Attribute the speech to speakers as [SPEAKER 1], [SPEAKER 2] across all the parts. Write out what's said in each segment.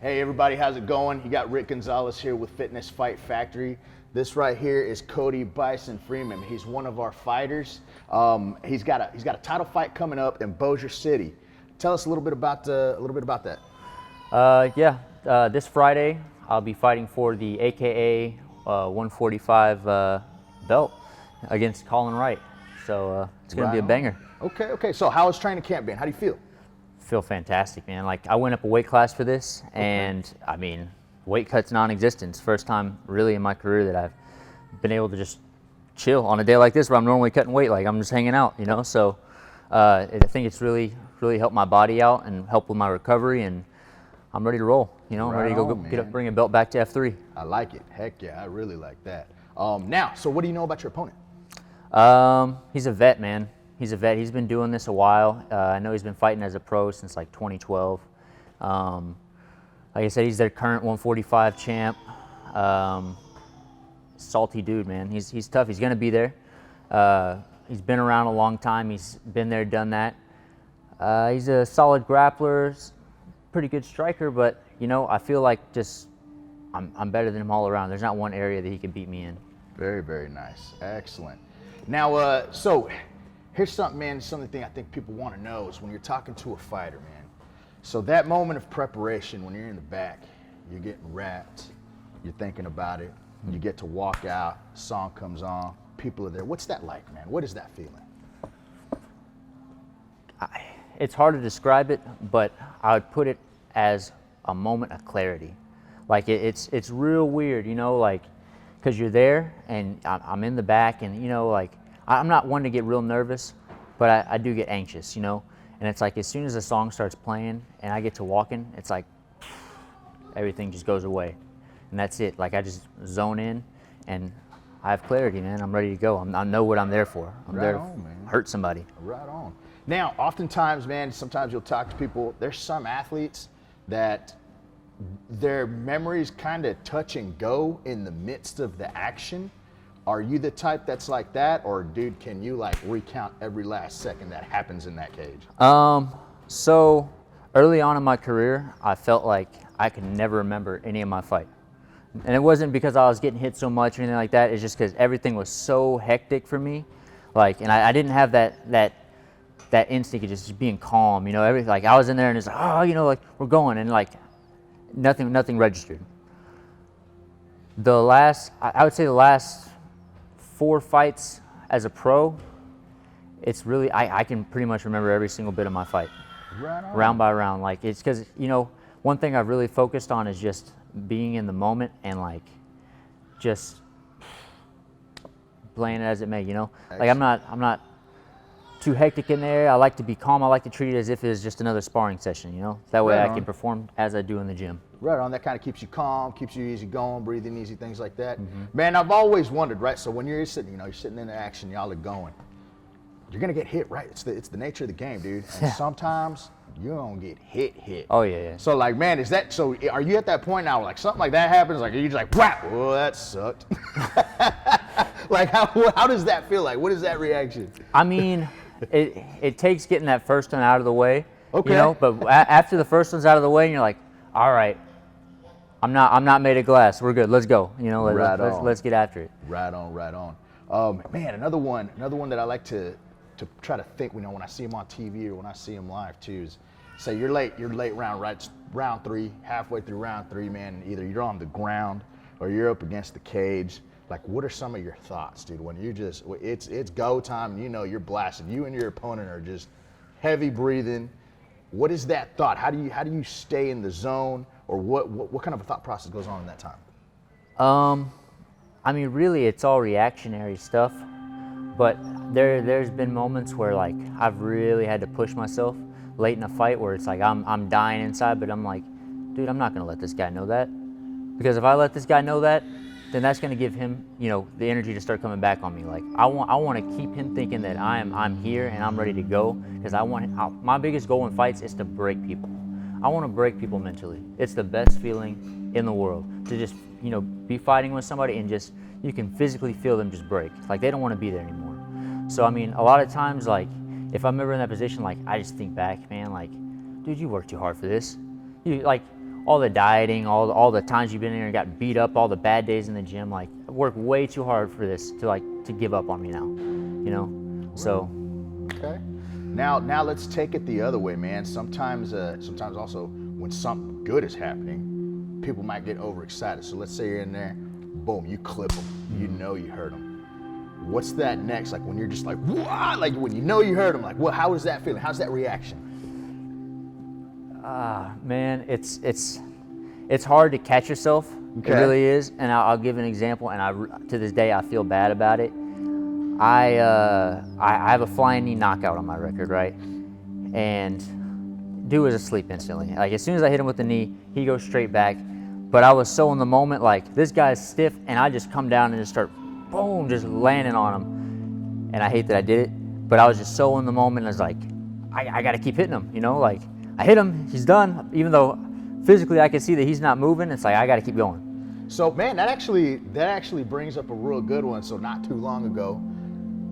[SPEAKER 1] Hey everybody, how's it going? You got Rick Gonzalez here with Fitness Fight Factory. This right here is Cody Bison Freeman. He's one of our fighters. He's got a title fight coming up in Bossier City. Tell us a little bit about that.
[SPEAKER 2] This Friday I'll be fighting for the AKA 145 belt against Colin Wright. So it's going to be a banger.
[SPEAKER 1] Okay. So how has training camp been? How do you feel?
[SPEAKER 2] Feel fantastic, man. Like, I went up a weight class for this, and I mean, weight cut's non-existent. First time really in my career that I've been able to just chill on a day like this where I'm normally cutting weight. Like, I'm just hanging out, you know. So I think it's really helped my body out and helped with my recovery, and I'm ready to roll. You know, I'm ready to bring a belt back to F3.
[SPEAKER 1] I like it. Heck yeah, I really like that. Now, so what do you know about your opponent?
[SPEAKER 2] He's a vet, man. He's a vet. He's been doing this a while. I know he's been fighting as a pro since like 2012. Like I said, he's their current 145 champ. Salty dude, man. He's tough. He's gonna be there. He's been around a long time. He's been there, done that. He's a solid grappler, pretty good striker, but you know, I feel like just I'm better than him all around. There's not one area that he can beat me in.
[SPEAKER 1] Very, very nice. Excellent. Now, so here's something, man, something I think people want to know is when you're talking to a fighter, man. So that moment of preparation, when you're in the back, you're getting wrapped, you're thinking about it, you get to walk out, song comes on, people are there. What's that like, man? What is that feeling?
[SPEAKER 2] It's hard to describe it, but I would put it as a moment of clarity. Like, it's real weird, you know, like, because you're there and I'm in the back, and, you know, like, I'm not one to get real nervous, but I do get anxious, you know? And it's like, as soon as the song starts playing and I get to walking, it's like, everything just goes away. And that's it. Like, I just zone in and I have clarity, man. I'm ready to go. I know what I'm there for. I'm there to hurt somebody.
[SPEAKER 1] Right on. Now, oftentimes, man, sometimes you'll talk to people, there's some athletes that their memories kind of touch and go in the midst of the action. Are you the type that's like that, or dude, can you like recount every last second that happens in that cage?
[SPEAKER 2] So early on in my career, I felt like I could never remember any of my fight. And it wasn't because I was getting hit so much or anything like that. It's just because everything was so hectic for me. Like, and I didn't have that instinct of just being calm, you know, everything. Like, I was in there and it's like, oh, you know, like, we're going, and like nothing registered. I would say the last 4 fights as a pro, it's really, I can pretty much remember every single bit of my fight, round by round. Like, it's because, you know, one thing I've really focused on is just being in the moment and like just playing it as it may, you know. Like, I'm not too hectic in there. I like to be calm. I like to treat it as if it's just another sparring session, you know. That way I can perform as I do in the gym. Right
[SPEAKER 1] on. That kind of keeps you calm, keeps you easy going, breathing easy, things like that. Man, I've always wondered, right? So when you're sitting, you know, you're sitting in the action, y'all are going, you're gonna get hit, right? It's the nature of the game, dude. And sometimes you're gonna get hit.
[SPEAKER 2] Oh yeah.
[SPEAKER 1] So like, man, is that so? Are you at that point now, like something like that happens, like you're just like, wow, well, that sucked. Like, how does that feel like? What is that reaction?
[SPEAKER 2] I mean, it takes getting that first one out of the way. Okay. You know, but after the first one's out of the way, and you're like, all right, I'm not made of glass. We're good. Let's go. You know, let's get after it.
[SPEAKER 1] Right on. Man, another one that I like to try to think. You know, when I see him on TV or when I see him live too, is say you're late round, right? Round 3, halfway through round 3, man. Either you're on the ground or you're up against the cage. Like, what are some of your thoughts, dude? When you just it's go time, and you know you're blasted. You and your opponent are just heavy breathing. What is that thought? How do you stay in the zone, or what kind of a thought process goes on in that time?
[SPEAKER 2] I mean, really, it's all reactionary stuff. But there's been moments where like I've really had to push myself late in a fight where it's like I'm dying inside, but I'm like, dude, I'm not gonna let this guy know that, because if I let this guy know that, then that's gonna give him, you know, the energy to start coming back on me. Like, I want to keep him thinking that I'm here and I'm ready to go, because my biggest goal in fights is to break people. I want to break people mentally. It's the best feeling in the world to just, you know, be fighting with somebody and just, you can physically feel them just break. Like, they don't want to be there anymore. So I mean, a lot of times, like, if I'm ever in that position, like, I just think back, man, like, dude, you worked too hard for this. You, like, all the dieting, all the times you've been in there and got beat up, all the bad days in the gym, like I worked way too hard for this to give up on me now, you know. So.
[SPEAKER 1] Okay. Now let's take it the other way, man. Sometimes also when something good is happening, people might get overexcited. So let's say you're in there, boom, you clip them. You know you hurt them. What's that next? Like when you're just like, wah! Like when you know you hurt them, like how is that feeling? How's that reaction?
[SPEAKER 2] Man, it's hard to catch yourself. Okay. It really is. And I'll give an example. And to this day I feel bad about it. I have a flying knee knockout on my record, right? And dude was asleep instantly. Like as soon as I hit him with the knee, he goes straight back. But I was so in the moment, like this guy's stiff, and I just come down and just start, boom, just landing on him. And I hate that I did it, but I was just so in the moment. I was like, I got to keep hitting him, you know? Like I hit him, he's done. Even though physically I can see that he's not moving, it's like I got to keep going.
[SPEAKER 1] So man, that actually brings up a real good one. So not too long ago,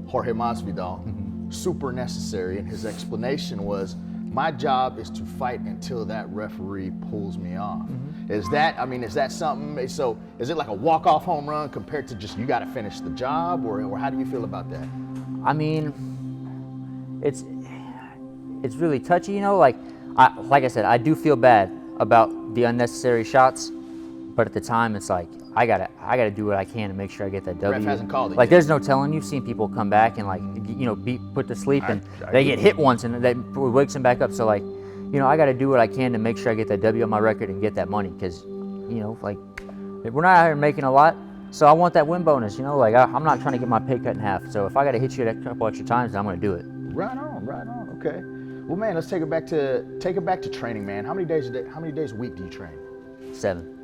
[SPEAKER 1] Jorge Masvidal, super necessary, and his explanation was, my job is to fight until that referee pulls me off. Is that something, so is it like a walk-off home run compared to just you got to finish the job, or how do you feel about that?
[SPEAKER 2] I mean, it's really touchy, you know, like I said, I do feel bad about the unnecessary shots, but at the time it's like, I gotta do what I can to make sure I get that W.
[SPEAKER 1] Ref hasn't called it
[SPEAKER 2] like
[SPEAKER 1] yet.
[SPEAKER 2] There's no telling. You've seen people come back and like, you know, put to sleep, and they get hit once and that wakes them back up. So like, you know, I gotta do what I can to make sure I get that W on my record and get that money, because, you know, like we're not out here making a lot, so I want that win bonus. You know, like I'm not trying to get my pay cut in half. So if I gotta hit you a couple extra times, I'm gonna do it.
[SPEAKER 1] Right on. Okay. Well, man, let's take it back to training, man. How many days a week do you train?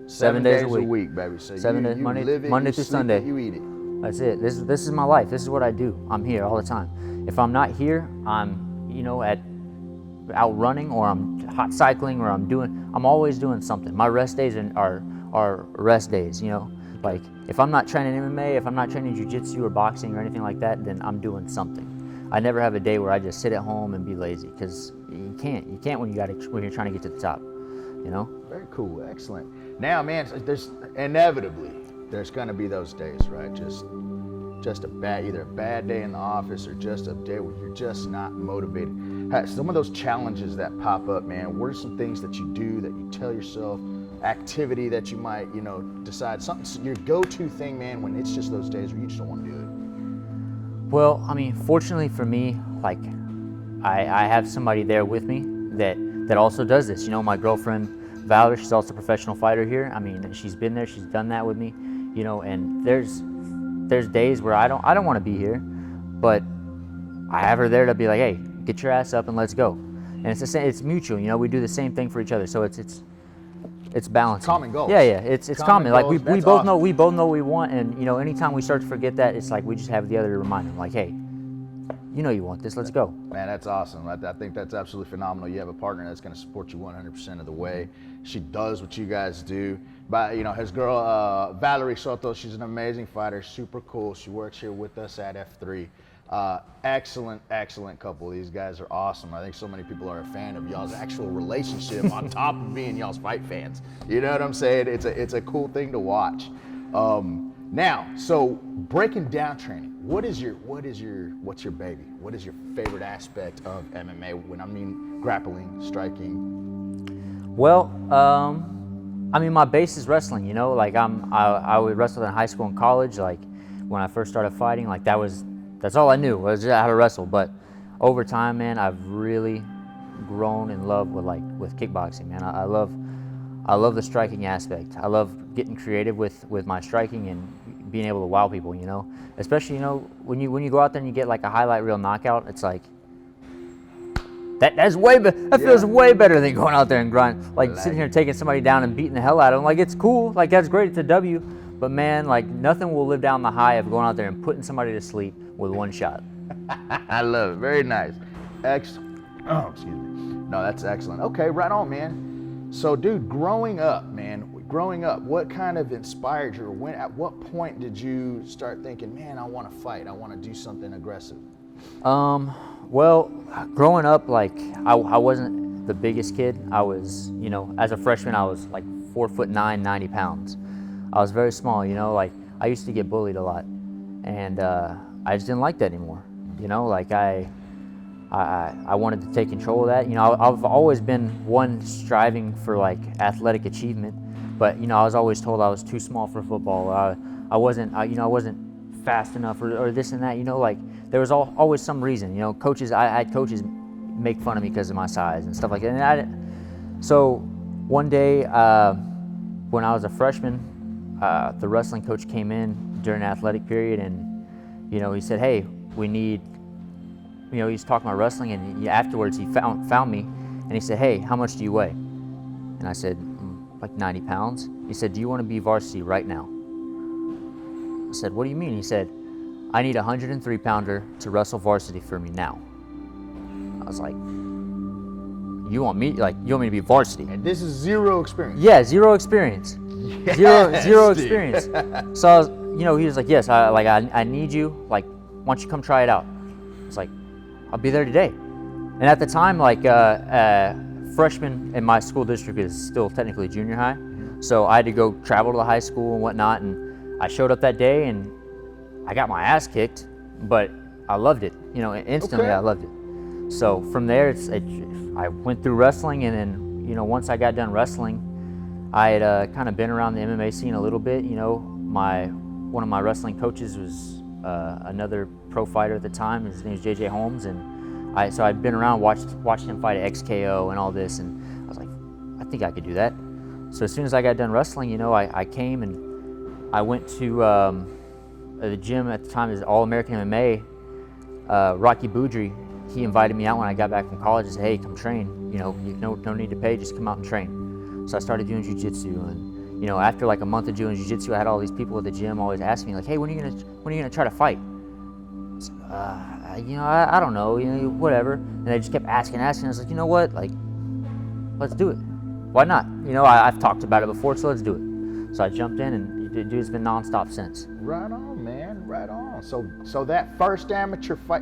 [SPEAKER 2] 7 days a
[SPEAKER 1] week, baby. So
[SPEAKER 2] 7 days, Monday through Sunday.
[SPEAKER 1] You eat it.
[SPEAKER 2] That's it. This is my life. This is what I do. I'm here all the time. If I'm not here, I'm, you know, out running, or I'm hot cycling, or I'm always doing something. My rest days are rest days, you know. Like if I'm not training MMA, if I'm not training jiu-jitsu or boxing or anything like that, then I'm doing something. I never have a day where I just sit at home and be lazy, because you can't when you're trying to get to the top, you know.
[SPEAKER 1] Very cool, excellent. Now, man, there's gonna be those days, right? Just either a bad day in the office, or just a day where you're just not motivated. Some of those challenges that pop up, man, what are some things that you do, that you tell yourself, activity that you might, you know, decide something, your go-to thing, man, when it's just those days where you just don't want to do it?
[SPEAKER 2] Well, I mean, fortunately for me, like I have somebody there with me that also does this. You know, my girlfriend Valerie, she's also a professional fighter here. I mean, she's been there, she's done that with me, you know. And there's days where I don't want to be here, but I have her there to be like, hey, get your ass up and let's go. And it's the same, it's mutual, you know. We do the same thing for each other, so it's balanced.
[SPEAKER 1] Common goals.
[SPEAKER 2] Yeah, it's common. Like we both
[SPEAKER 1] awesome.
[SPEAKER 2] know what we want, and you know, anytime we start to forget that, it's like we just have the other to remind them, like, hey, you know you want this, let's go.
[SPEAKER 1] Man, that's awesome. I think that's absolutely phenomenal. You have a partner that's going to support you 100% of the way. She does what you guys do. But, you know, his girl, Valerie Soto, she's an amazing fighter, super cool. She works here with us at F3. Excellent couple. These guys are awesome. I think so many people are a fan of y'all's actual relationship on top of being y'all's fight fans. You know what I'm saying? It's a cool thing to watch. Now, so breaking down training, what's your baby? What is your favorite aspect of MMA when I mean grappling, striking?
[SPEAKER 2] Well, I mean, my base is wrestling, you know, like I would wrestle in high school and college. Like when I first started fighting, like that's all I knew was how to wrestle. But over time, man, I've really grown in love with kickboxing, man. I love the striking aspect. I love getting creative with my striking and being able to wow people, you know. Especially, you know, when you go out there and you get like a highlight reel knockout, it's like that's way better. That feels way better than going out there and grind, like sitting here taking somebody down and beating the hell out of them. Like it's cool, like that's great, it's a W, but man, like nothing will live down the high of going out there and putting somebody to sleep with one shot.
[SPEAKER 1] I love it. Very nice. Excuse me. No, that's excellent. Okay, right on, man. So, dude, growing up, what kind of inspired you, or at what point did you start thinking, man, I want to fight, I want to do something aggressive?
[SPEAKER 2] Well, growing up, like I wasn't the biggest kid. I was, you know, as a freshman, I was like 4'9", 90 pounds. I was very small, you know, like I used to get bullied a lot, and I just didn't like that anymore. You know, like I wanted to take control of that. You know, I've always been one striving for like athletic achievement, but you know, I was always told I was too small for football. I wasn't fast enough, or this and that. You know, like there was always some reason. You know, I had coaches make fun of me because of my size and stuff like that. And so one day when I was a freshman, the wrestling coach came in during the athletic period, and you know, he said, "Hey, we need." You know, he's talking about wrestling, and afterwards he found me, and he said, "Hey, how much do you weigh?" And I said, "Like 90 pounds." He said, "Do you want to be varsity right now?" I said, "What do you mean?" He said, "I need a 103-pounder to wrestle varsity for me now." I was like, you want me to be varsity?
[SPEAKER 1] And this is zero experience.
[SPEAKER 2] Yeah, zero experience.
[SPEAKER 1] Yes,
[SPEAKER 2] zero
[SPEAKER 1] dude.
[SPEAKER 2] experience. So I was, you know, he was like, "Yes, I need you. Like, why don't you come try it out?" It's like, I'll be there today. And at the time, like freshman in my school district is still technically junior high, so I had to go travel to the high school and whatnot. And I showed up that day, and I got my ass kicked, but I loved it. You know, instantly.
[SPEAKER 1] Okay.
[SPEAKER 2] I loved it. So from there, I went through wrestling, and then, you know, once I got done wrestling, I had kind of been around the MMA scene a little bit. You know, one of my wrestling coaches was another pro fighter at the time. His name was JJ Holmes, and so I'd been around, watched him fight at XKO and all this, and I was like, I think I could do that. So as soon as I got done wrestling, you know, I came and I went to the gym at the time, is All-American MMA. Rocky Boudry, he invited me out when I got back from college and said, "Hey, come train. You know, no need to pay, just come out and train." So I started doing jiu-jitsu, and you know, after like a month of doing jiu-jitsu, I had all these people at the gym always asking me like, "Hey, when are you gonna try to fight?" You know, I don't know, you know, whatever. And they just kept asking. I was like, you know what, like, let's do it. Why not? You know, I've talked about it before, so let's do it. So I jumped in, and the dude's been nonstop since.
[SPEAKER 1] Right on, man. Right on. So that first amateur fight.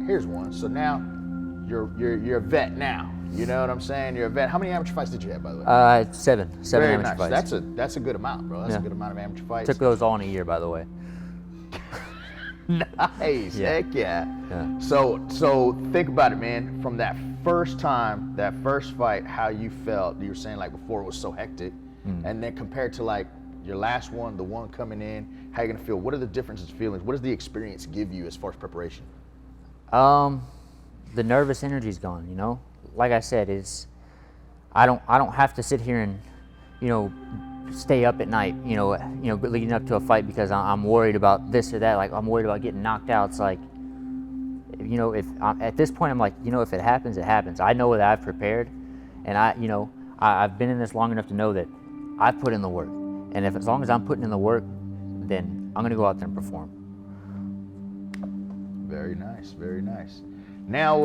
[SPEAKER 1] Here's one. So now you're a vet now. You know what I'm saying? You're a vet. How many amateur fights did you have, by the way?
[SPEAKER 2] Seven
[SPEAKER 1] Very
[SPEAKER 2] amateur
[SPEAKER 1] nice.
[SPEAKER 2] fights.
[SPEAKER 1] That's a good amount, bro. That's a good amount of amateur fights.
[SPEAKER 2] Took those all in a year, by the way.
[SPEAKER 1] Nice.
[SPEAKER 2] Yeah.
[SPEAKER 1] Heck yeah. So think about it, man. From that first time, that first fight, how you felt. You were saying like before it was so hectic, and then compared to like your last one, the one coming in, how you gonna feel? What are the differences, feelings? What does the experience give you as far as preparation?
[SPEAKER 2] The nervous energy's gone. You know, like I said, I don't have to sit here and, you know, stay up at night, you know, leading up to a fight because I'm worried about this or that. Like, I'm worried about getting knocked out. It's like, you know, if at this point I'm like, you know, if it happens, it happens. I know that I've prepared, and I've been in this long enough to know that I've put in the work. And as long as I'm putting in the work, then I'm gonna go out there and perform.
[SPEAKER 1] Very nice, very nice. Now,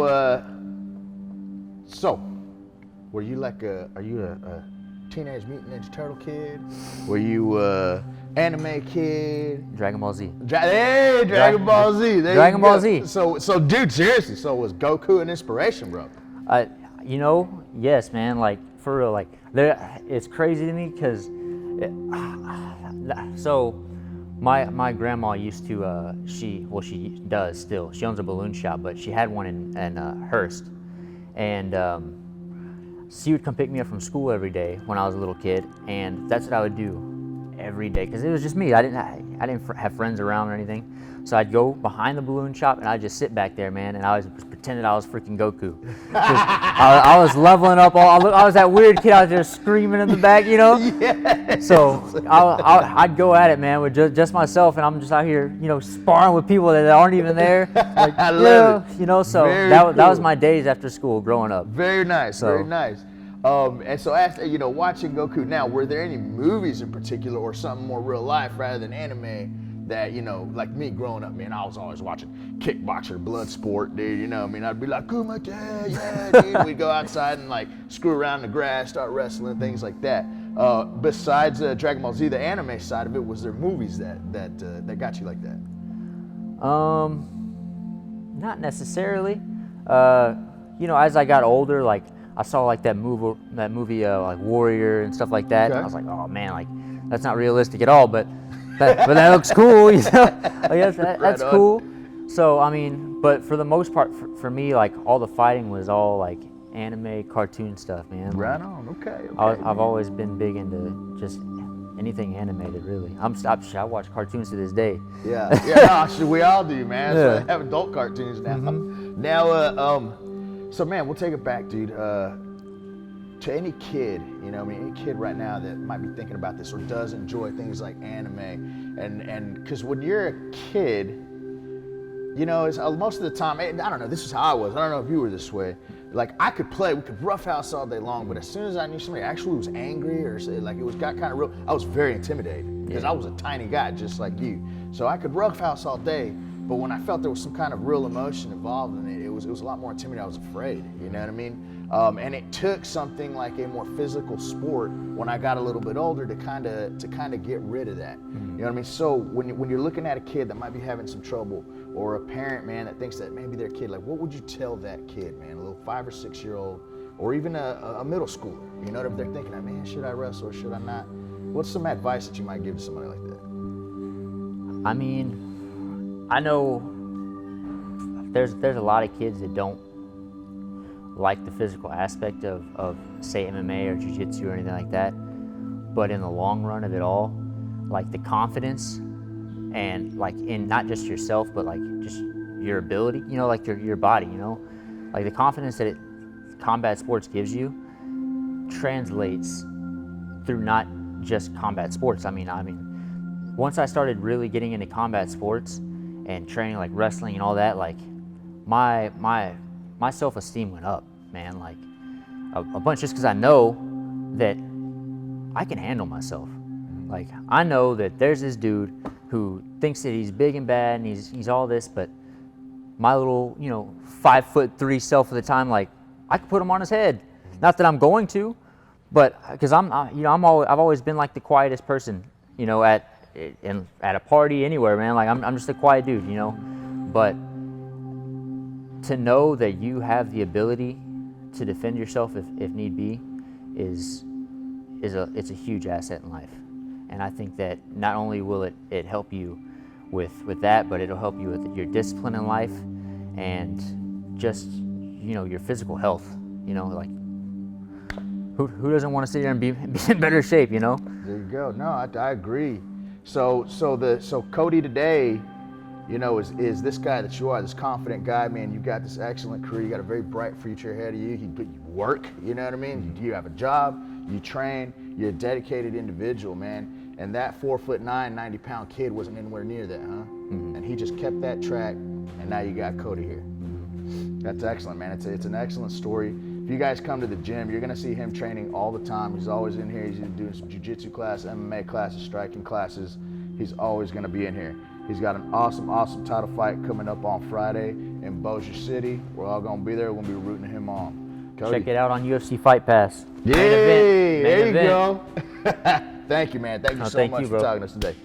[SPEAKER 1] so, were you like are you a Teenage Mutant Ninja Turtle kid? Were you anime kid?
[SPEAKER 2] Dragon Ball Z.
[SPEAKER 1] Dragon Ball Z. There
[SPEAKER 2] Dragon
[SPEAKER 1] you go.
[SPEAKER 2] Ball Z.
[SPEAKER 1] So, dude, seriously, so was Goku an inspiration, bro?
[SPEAKER 2] You know, yes, man. Like, for real. Like, it's crazy to me because, so, my grandma used to. She does still. She owns a balloon shop, but she had one in Hearst, and she would come pick me up from school every day when I was a little kid, and that's what I would do every day because it was just me. I didn't have friends around or anything, so I'd go behind the balloon shop and I'd just sit back there, man, and I was pretending I was freaking Goku. I was leveling up. I was that weird kid out there screaming in the back, you know.
[SPEAKER 1] Yes.
[SPEAKER 2] So I'd go at it, man, with just myself, and I'm just out here, you know, sparring with people that aren't even there. Like,
[SPEAKER 1] I love it.
[SPEAKER 2] You know, so
[SPEAKER 1] Very
[SPEAKER 2] that was
[SPEAKER 1] cool.
[SPEAKER 2] my days after school growing up.
[SPEAKER 1] Very nice,
[SPEAKER 2] So-
[SPEAKER 1] very nice. And so after, you know, watching Goku now, were there any movies in particular or something more real life rather than anime that, you know, like me growing up, man, I was always watching Kickboxer, Bloodsport, dude, you know what I mean? I'd be like, Kumite, yeah, dude. We'd go outside and like screw around in the grass, start wrestling, things like that. Besides Dragon Ball Z, the anime side of it, was there movies that got you like that?
[SPEAKER 2] Not necessarily. You know, as I got older, like I saw like that movie like Warrior and stuff like that.
[SPEAKER 1] Okay.
[SPEAKER 2] And I was like, oh man, like that's not realistic at all, but that looks cool, you know. I guess that's
[SPEAKER 1] on.
[SPEAKER 2] cool. So I mean, but for the most part, for me, like all the fighting was all like anime, cartoon stuff, man.
[SPEAKER 1] Right
[SPEAKER 2] Like,
[SPEAKER 1] on. Okay.
[SPEAKER 2] I've always been big into just anything animated, really. I watch cartoons to this day.
[SPEAKER 1] Yeah. No, we all do, man.
[SPEAKER 2] Yeah.
[SPEAKER 1] So I have adult cartoons now.
[SPEAKER 2] Mm-hmm.
[SPEAKER 1] Now, so man, we'll take it back, dude. To any kid, you know, I mean, any kid right now that might be thinking about this or does enjoy things like anime, and because when you're a kid, you know, it's, most of the time, I don't know, this is how I was. I don't know if you were this way. Like, I could play, we could roughhouse all day long, but as soon as I knew somebody actually was angry or like it got kind of real, I was very intimidated because I was a tiny guy just like you. So I could roughhouse all day, but when I felt there was some kind of real emotion involved in it, it was a lot more intimidating. I was afraid, you know what I mean? And it took something like a more physical sport when I got a little bit older to kind of get rid of that. You know what I mean? So when you're looking at a kid that might be having some trouble, or a parent, man, that thinks that maybe their kid, like, what would you tell that kid, man, a little 5 or 6 year old, or even a middle schooler? You know, if they're thinking, man, should I wrestle or should I not? What's some advice that you might give to somebody like that?
[SPEAKER 2] I mean, I know there's a lot of kids that don't like the physical aspect of say MMA or jiu-jitsu or anything like that, but in the long run of it all, like the confidence and like in not just yourself but like just your ability, you know, like your body, you know, like the confidence that combat sports gives you translates through not just combat sports. I mean once I started really getting into combat sports and training like wrestling and all that, like my self-esteem went up, man, like a bunch, just because I know that I can handle myself. Like I know that there's this dude who thinks that he's big and bad and he's all this, but my little, you know, 5'3" self at the time, like I could put him on his head. Not that I'm going to, but because I've always been like the quietest person, you know, at a party anywhere, man. Like I'm just a quiet dude, you know, but to know that you have the ability to defend yourself if need be it's a huge asset in life. And I think that not only will it help you with that, but it'll help you with your discipline in life and just, you know, your physical health. You know, like who doesn't want to sit there and be in better shape, you know?
[SPEAKER 1] There you go. No, I agree. So Cody today, you know, is this guy that you are, this confident guy, man. You got this excellent career. You got a very bright future ahead of you. You work, you know what I mean? You have a job, you train, you're a dedicated individual, man. And that 4'9", 90-pound kid wasn't anywhere near that, huh? Mm-hmm. And he just kept that track, and now you got Cody here. That's excellent, man. It's an excellent story. If you guys come to the gym, you're gonna see him training all the time. He's always in here. He's doing some jiu-jitsu class, MMA classes, striking classes. He's always gonna be in here. He's got an awesome title fight coming up on Friday in Bossier City. We're all gonna be there. We're gonna be rooting him on. Cody.
[SPEAKER 2] Check it out on UFC Fight Pass.
[SPEAKER 1] Yay!
[SPEAKER 2] Main event.
[SPEAKER 1] There you go. Thank you, man. Thank you so much for talking to us today.